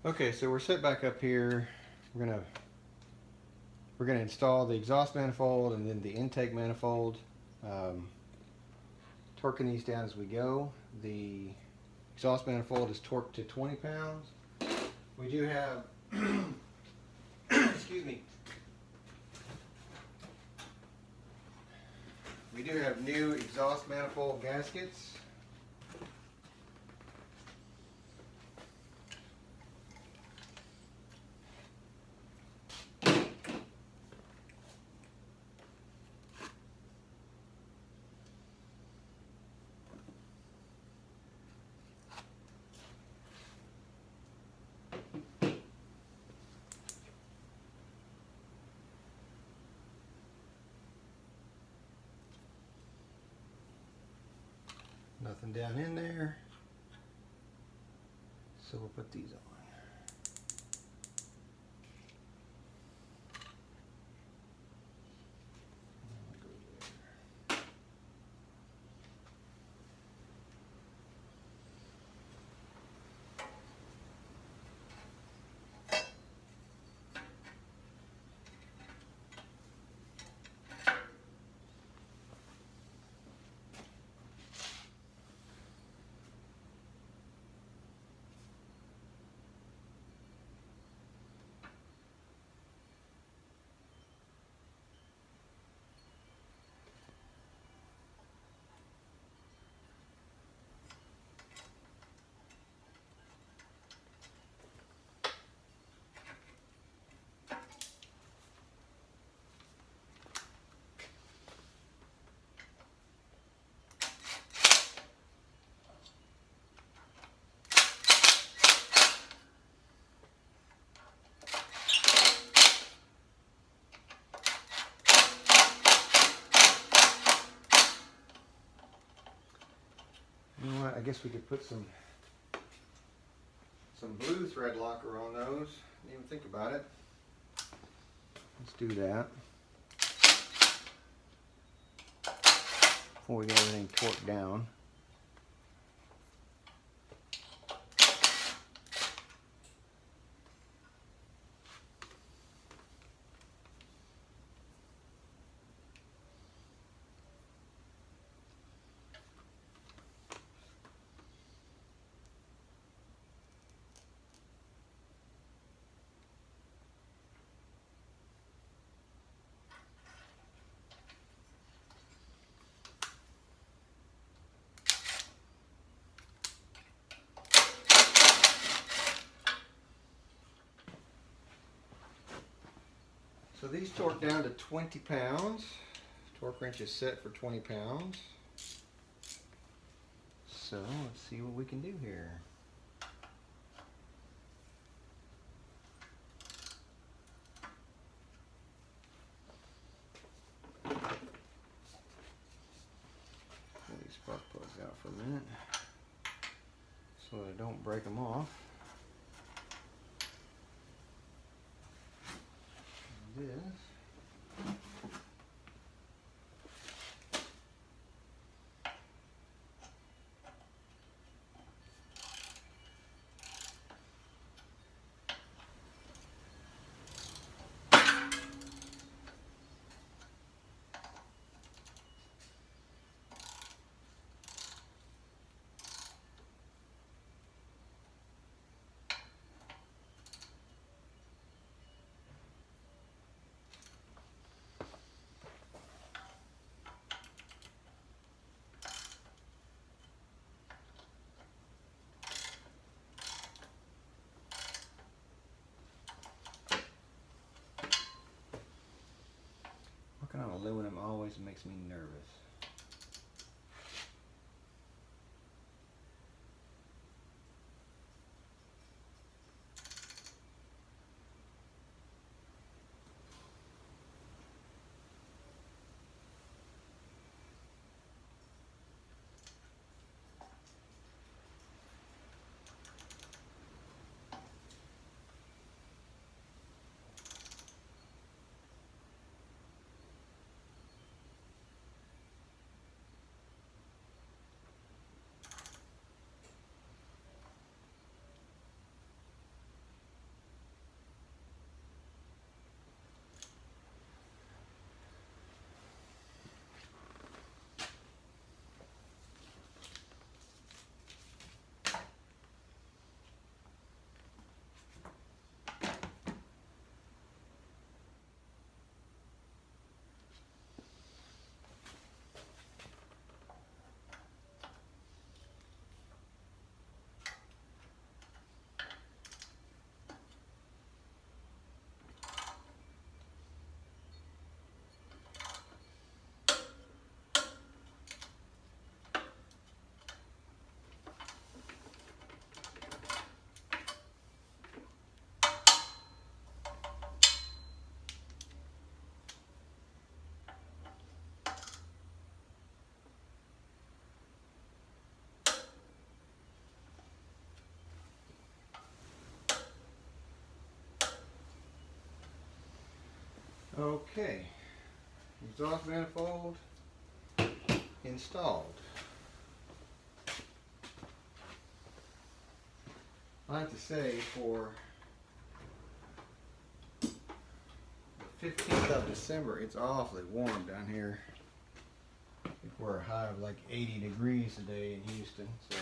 Okay, so we're set back up here. We're gonna install the exhaust manifold and then the intake manifold. Um, Torquing these down as we go. The exhaust manifold is torqued to 20 pounds. We do have, excuse me, we do have new exhaust manifold gaskets. Nothing down in there. So we'll put these on. You know what? I guess we could put some blue thread locker on those. Didn't even think about it. Let's do that before we get everything torqued down. So these torque down to 20 pounds. Torque wrench is set for 20 pounds. So let's see what we can do here. Pull these spark plugs out for a minute so that I don't break them off. This. Working on aluminum always makes me nervous. Okay, exhaust manifold installed. I have to say, for the 15th of December, it's awfully warm down here. I think we're a high of like 80 degrees today in Houston. So,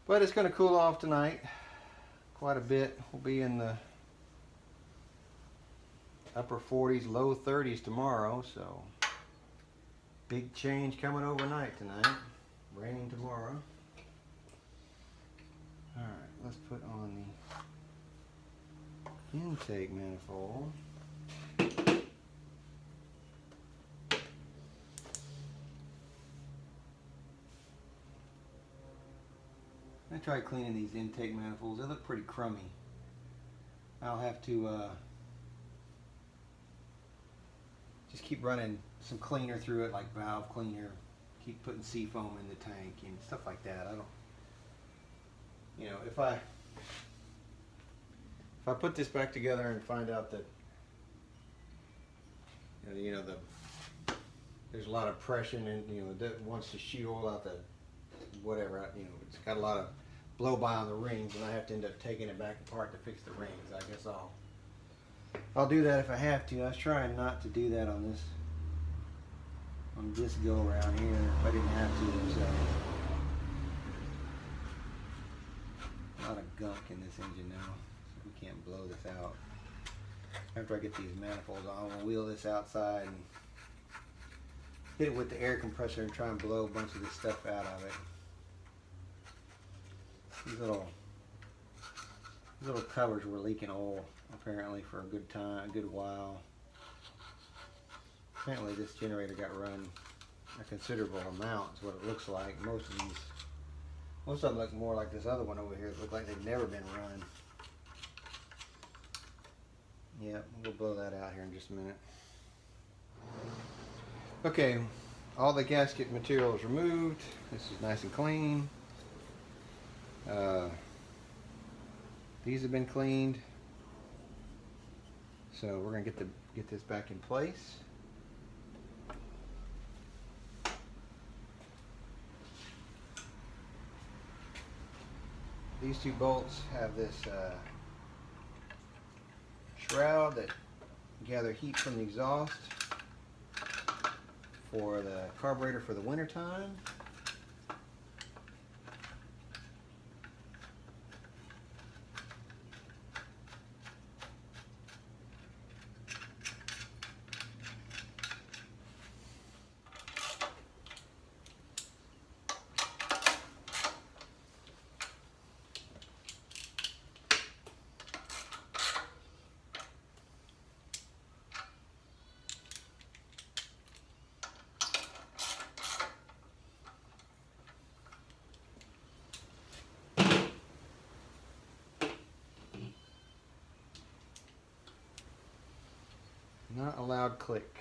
but it's going to cool off tonight quite a bit. We'll be in the upper 40s, low 30s tomorrow. So, big change coming overnight tonight. Raining tomorrow. Alright, let's put on the intake manifold. I tried cleaning these intake manifolds. They look pretty crummy. I'll have to just keep running some cleaner through it, like valve cleaner. Keep putting seafoam in the tank and stuff like that. I don't, you know, if I put this back together and find out that there's a lot of pressure and that wants to shoot oil out the whatever, it's got a lot of blow by on the rings, and I have to end up taking it back apart to fix the rings. I guess I'll do that if I have to. I was trying not to do that on this go around here if I didn't have to. So a lot of gunk in this engine now, so we can't blow this out. After I get these manifolds on, we'll wheel this outside and hit it with the air compressor and try and blow a bunch of this stuff out of it. These little covers were leaking oil apparently for a good while. Apparently this generator got run a considerable amount is what it looks like. Most of them look more like this other one over here. It look like they've never been run. Yeah, we'll blow that out here in just a minute. Okay, all the gasket material is removed. This is nice and clean. These have been cleaned. So we're gonna get this back in place. These two bolts have this shroud that gather heat from the exhaust for the carburetor for the winter time. Not a loud click.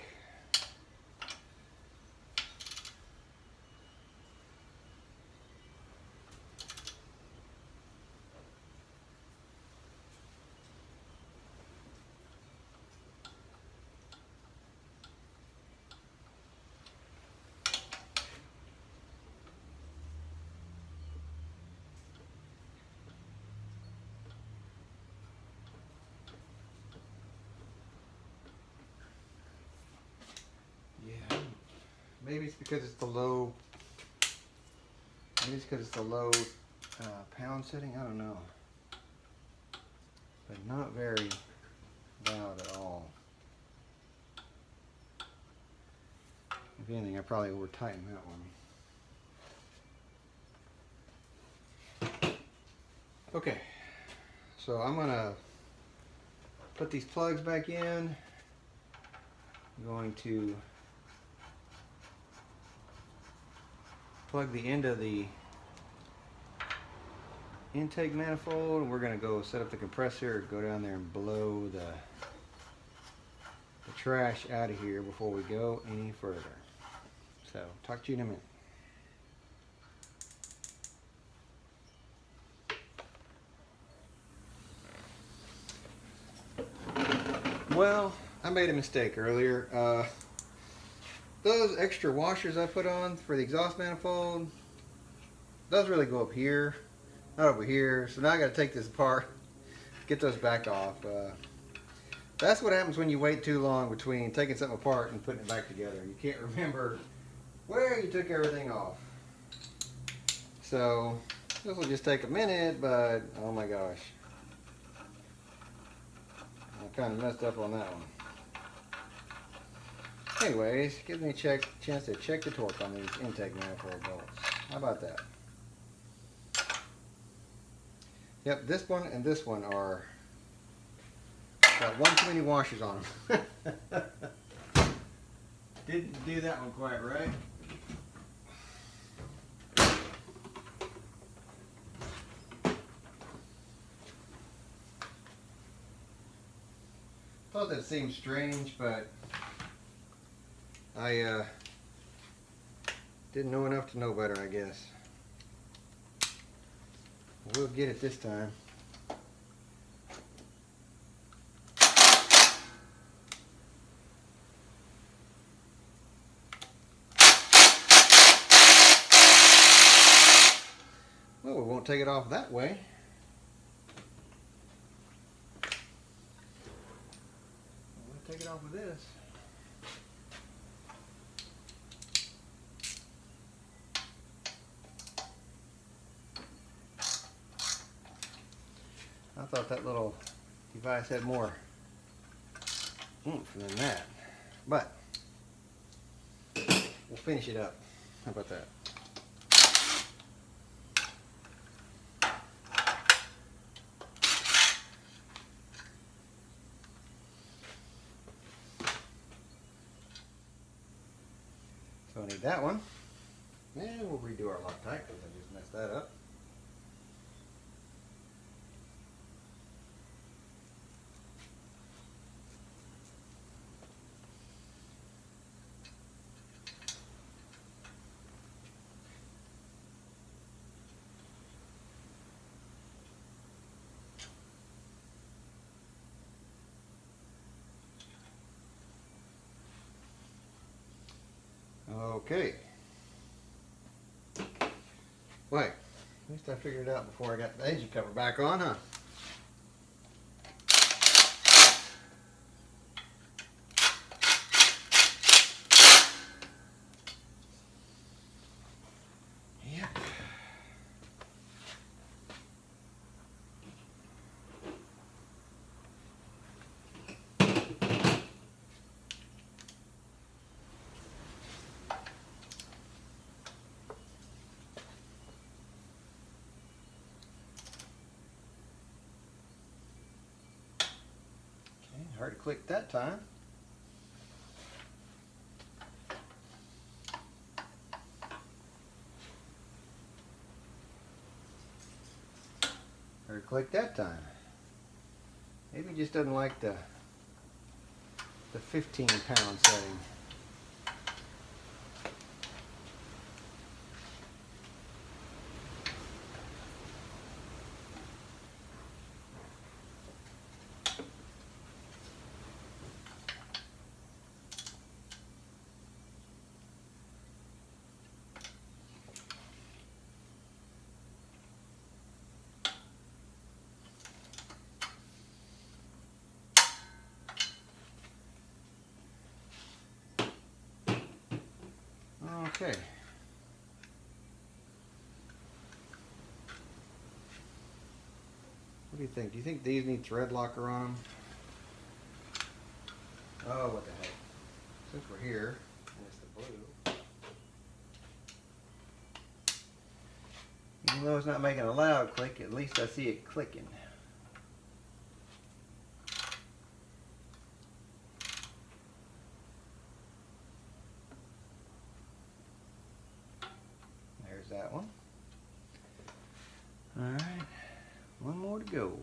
Maybe it's because it's the low. Maybe it's because it's the low pound setting. I don't know, but not very loud at all. If anything, I probably over tightened that one. Okay, so I'm gonna put these plugs back in. I'm going to plug the end of the intake manifold, and we're going to go set up the compressor, go down there and blow the trash out of here before we go any further. So, talk to you in a minute. Well, I made a mistake earlier. Those extra washers I put on for the exhaust manifold, those really go up here, not over here. So now I got to take this apart, get those back off. That's what happens when you wait too long between taking something apart and putting it back together. You can't remember where you took everything off. So this will just take a minute, but oh my gosh, I kind of messed up on that one. Anyways, gives me a chance to check the torque on these intake manifold bolts. How about that? Yep, this one and this one are got one too many washers on them. Didn't do that one quite right. Thought that seemed strange, but I didn't know enough to know better, I guess. We'll get it this time. Well, we won't take it off that way. We'll take it off with this. I thought that little device had more oomph than that, but we'll finish it up. How about that? So I need that one, and we'll redo our Loctite because I just messed that up. Okay. Wait, at least I figured it out before I got the engine cover back on, huh? Yep. Hard to click that time. Hard to click that time. Maybe it just doesn't like the 15-pound setting. Okay. What do you think? Do you think these need thread locker on them? Oh, what the heck. Since we're here, and it's the blue. Even though it's not making a loud click, at least I see it clicking. There's that one. All right, one more to go.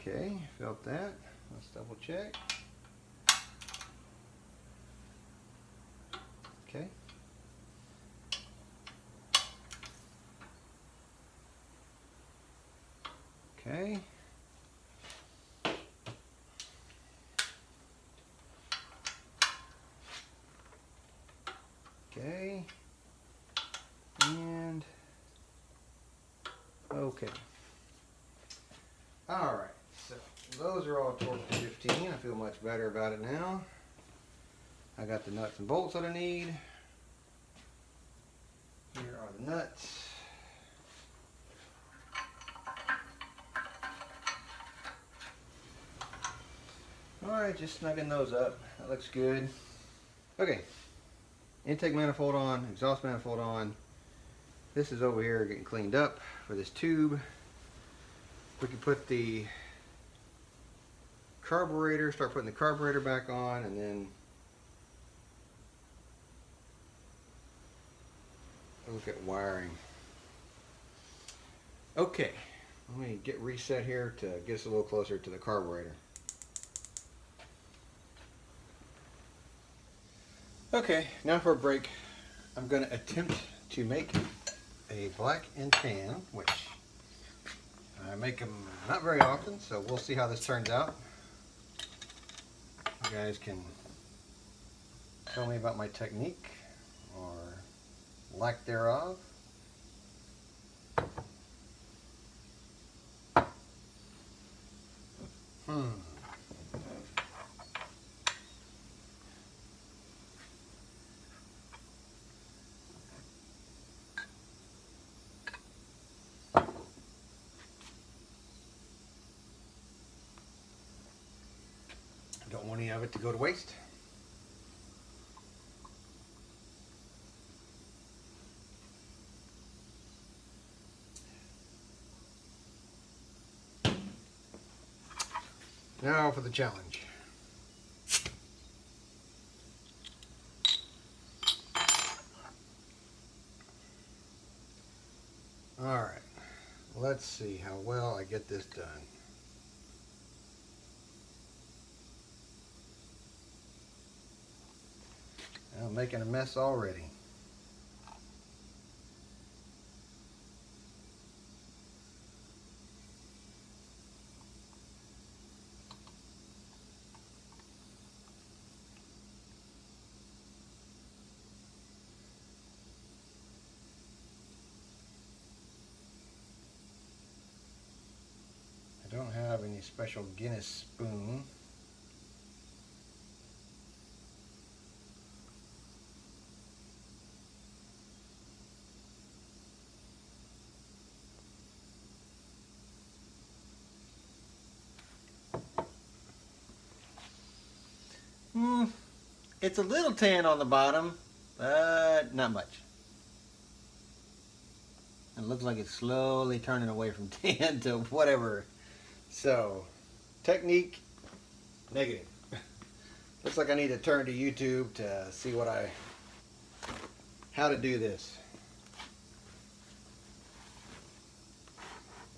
Okay, felt that. Let's double check. Okay. Okay. Okay. And okay. All right. So those are all torqued to 15. I feel much better about it now. I got the nuts and bolts that I need. Here are the nuts. Alright, just snugging those up. That looks good. Okay. Intake manifold on, exhaust manifold on. This is over here getting cleaned up for this tube. We can put the carburetor, start putting the carburetor back on, and then look at wiring. Okay, let me get reset here to get us a little closer to the carburetor. Okay, now for a break. I'm going to attempt to make a black and tan, which I make them not very often, so we'll see how this turns out. You guys can tell me about my technique or lack thereof. Don't want any of it to go to waste. Now for the challenge. Alright, let's see how well I get this done. I'm making a mess already. I don't have any special Guinness spoon. It's a little tan on the bottom, but not much. It looks like it's slowly turning away from tan to whatever. So, technique, negative. Looks like I need to turn to YouTube to see how to do this.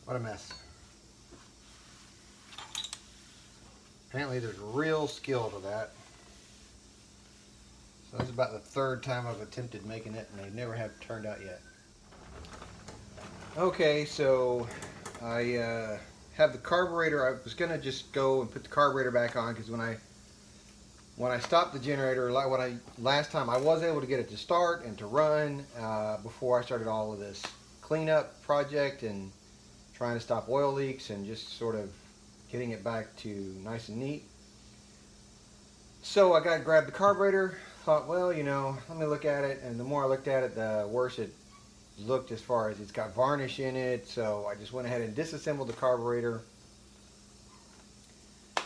What a mess. Apparently there's real skill to that. So this is about the third time I've attempted making it, and they never have turned out yet. Okay, so I have the carburetor. I was gonna just go and put the carburetor back on because when I stopped the generator, like last time, I was able to get it to start and to run before I started all of this cleanup project and trying to stop oil leaks and just sort of getting it back to nice and neat. So I got to grab the carburetor. Thought, well, you know, let me look at it, and the more I looked at it, the worse it looked as far as it's got varnish in it. So I just went ahead and disassembled the carburetor.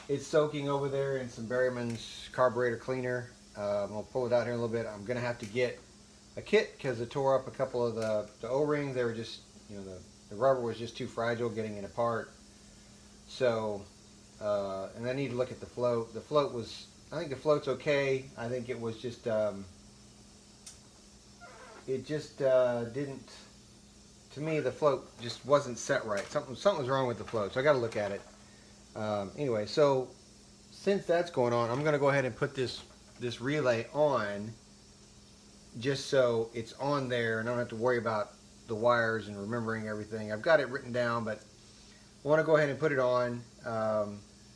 It's soaking over there in some Berryman's carburetor cleaner. I'll pull it out here in a little bit. I'm gonna have to get a kit because it tore up a couple of the O-rings. They were just, you know, the rubber was just too fragile getting it apart. So, and I need to look at the float. The float was, I think the float's okay. I think it was just, it just didn't, to me the float just wasn't set right. Something was wrong with the float, so I got to look at it. Anyway, so since that's going on, I'm going to go ahead and put this relay on just so it's on there and I don't have to worry about the wires and remembering everything. I've got it written down, but want to go ahead and put it on,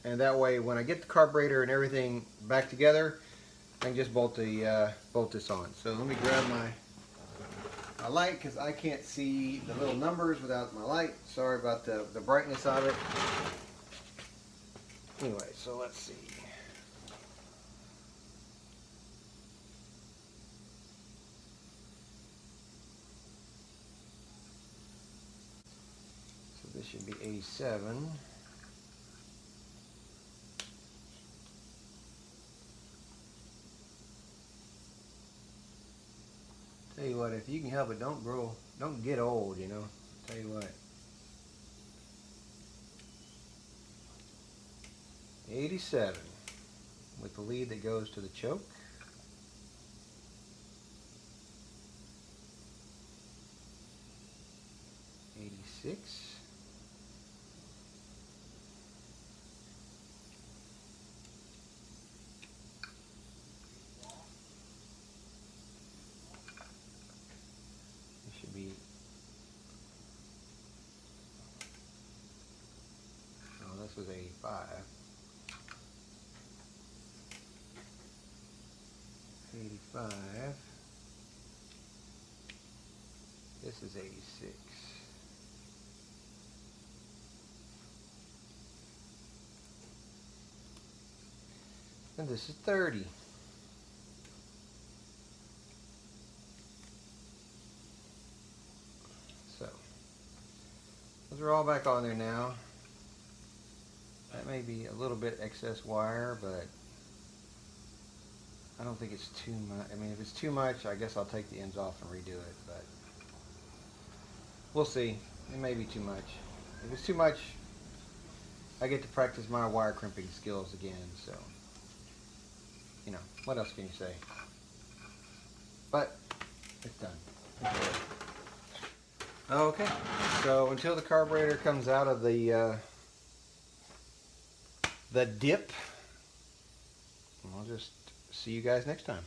and that way when I get the carburetor and everything back together, I can just bolt this on. So let me grab my light, because I can't see the little numbers without my light. Sorry about the brightness of it. Anyway, so let's see. So this should be 87. Tell you what, if you can help it, don't get old, you know. Tell you what. 87 with the lead that goes to the choke. 86. It should be, oh, this was 85. 85. This is 86. And this is 30. So, those are all back on there now. That may be a little bit excess wire, but I don't think it's too much. I mean, if it's too much, I guess I'll take the ends off and redo it, but we'll see. It may be too much. If it's too much, I get to practice my wire crimping skills again, so, you know, what else can you say? But, it's done. Okay, so until the carburetor comes out of the dip, I'll just see you guys next time.